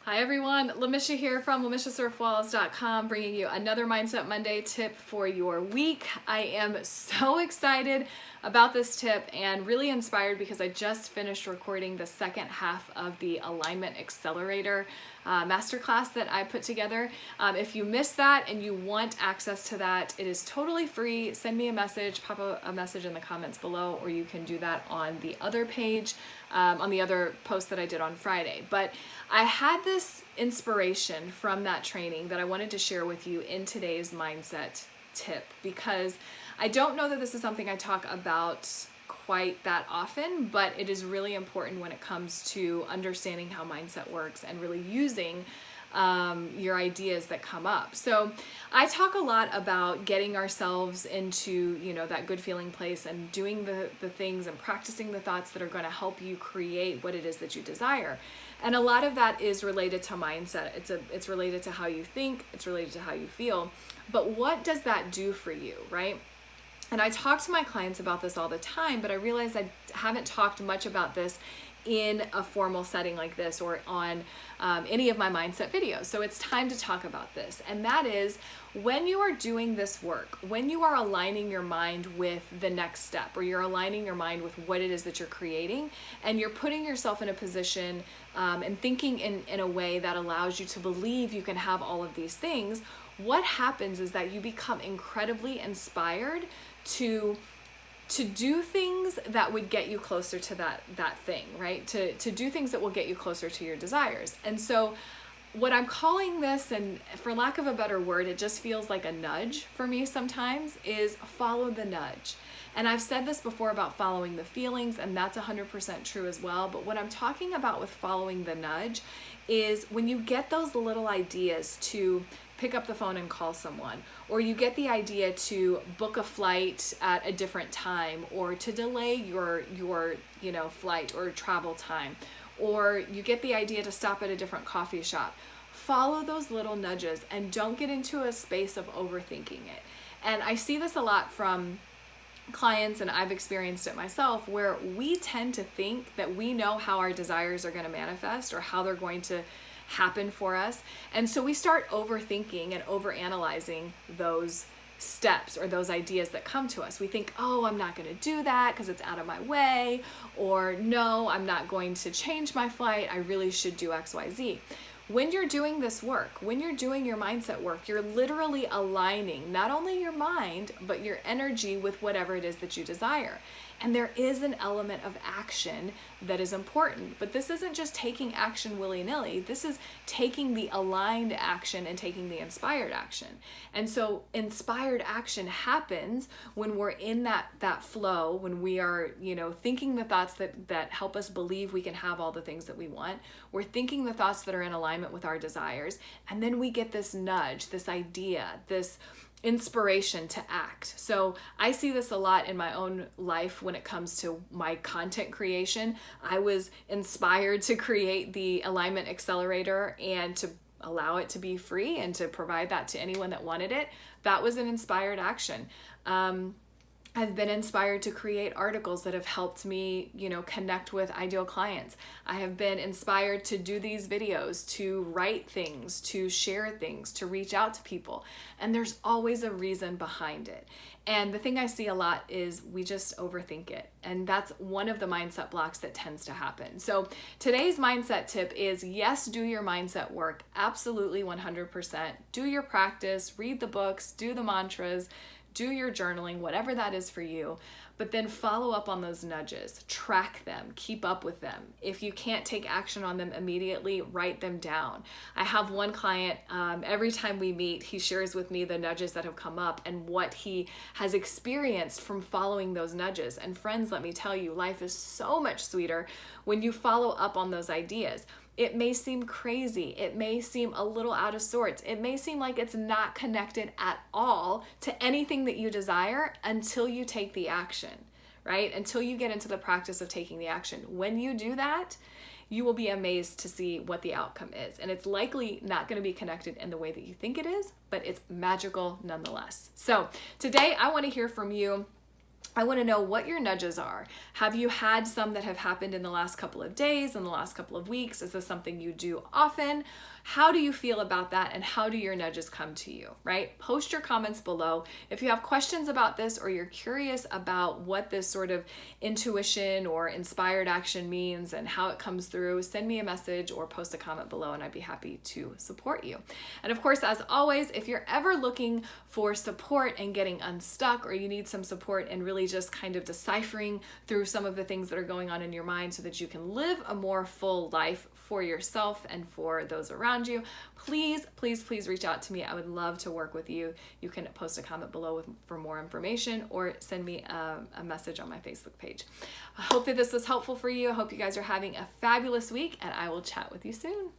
Hi everyone, Lamisha here from LamishaSerf-Walls.com, bringing you another Mindset Monday tip for your week. I am so excited about this tip and really inspired because I just finished recording the second half of the Alignment Accelerator masterclass that I put together. If you missed that and you want access to that, it is totally free. Send me a message, pop a message in the comments below, or you can do that on the other page, on the other post that I did on Friday. But I had this inspiration from that training that I wanted to share with you in today's mindset tip, because I don't know that this is something I talk about quite that often, but it is really important when it comes to understanding how mindset works and really using your ideas that come up. So I talk a lot about getting ourselves into, that good feeling place and doing the things and practicing the thoughts that are going to help you create what it is that you desire. And a lot of that is related to mindset. It's related to how you think, it's related to how you feel. But what does that do for you, right? And I talk to my clients about this all the time, but I realize I haven't talked much about this in a formal setting like this or on any of my mindset videos. So it's time to talk about this. And that is, when you are doing this work, when you are aligning your mind with the next step, or you're aligning your mind with what it is that you're creating, and you're putting yourself in a position and thinking in a way that allows you to believe you can have all of these things, what happens is that you become incredibly inspired to do things that would get you closer to that thing, right? To do things that will get you closer to your desires. And so what I'm calling this, and for lack of a better word, it just feels like a nudge for me sometimes, is follow the nudge. And I've said this before about following the feelings, and that's 100% true as well. But what I'm talking about with following the nudge is when you get those little ideas to pick up the phone and call someone, or you get the idea to book a flight at a different time, or to delay your flight or travel time, or you get the idea to stop at a different coffee shop. Follow those little nudges and don't get into a space of overthinking it. And I see this a lot from clients, and I've experienced it myself, where we tend to think that we know how our desires are going to manifest or how they're going to happen for us. And so we start overthinking and overanalyzing those steps or those ideas that come to us. We think, oh, I'm not going to do that because it's out of my way, or no, I'm not going to change my flight. I really should do XYZ. When you're doing this work, when you're doing your mindset work, you're literally aligning not only your mind, but your energy with whatever it is that you desire. And there is an element of action that is important, but this isn't just taking action willy-nilly. This is taking the aligned action and taking the inspired action. And so inspired action happens when we're in that flow, when we are, thinking the thoughts that help us believe we can have all the things that we want. We're thinking the thoughts that are in alignment with our desires. And then we get this nudge, this idea, this inspiration to act. So I see this a lot in my own life when it comes to my content creation. I was inspired to create the Alignment Accelerator and to allow it to be free and to provide that to anyone that wanted it. That was an inspired action. I've been inspired to create articles that have helped me, connect with ideal clients. I have been inspired to do these videos, to write things, to share things, to reach out to people. And there's always a reason behind it. And the thing I see a lot is we just overthink it. And that's one of the mindset blocks that tends to happen. So today's mindset tip is, yes, do your mindset work. Absolutely 100%. Do your practice, read the books, do the mantras, do your journaling, whatever that is for you, but then follow up on those nudges, track them, keep up with them. If you can't take action on them immediately, write them down. I have one client, every time we meet, he shares with me the nudges that have come up and what he has experienced from following those nudges. And friends, let me tell you, life is so much sweeter when you follow up on those ideas. It may seem crazy. It may seem a little out of sorts. It may seem like it's not connected at all to anything that you desire until you take the action, right? Until you get into the practice of taking the action. When you do that, you will be amazed to see what the outcome is. And it's likely not going to be connected in the way that you think it is, but it's magical nonetheless. So today I want to hear from you. I want to know what your nudges are. Have you had some that have happened in the last couple of days, in the last couple of weeks? Is this something you do often? How do you feel about that, and how do your nudges come to you, right? Post your comments below. If you have questions about this, or you're curious about what this sort of intuition or inspired action means and how it comes through, send me a message or post a comment below, and I'd be happy to support you. And of course, as always, if you're ever looking for support and getting unstuck, or you need some support and really just kind of deciphering through some of the things that are going on in your mind so that you can live a more full life for yourself and for those around you, please, please, please reach out to me. I would love to work with you. You can post a comment below for more information, or send me a message on my Facebook page. I hope that this was helpful for you. I hope you guys are having a fabulous week, and I will chat with you soon.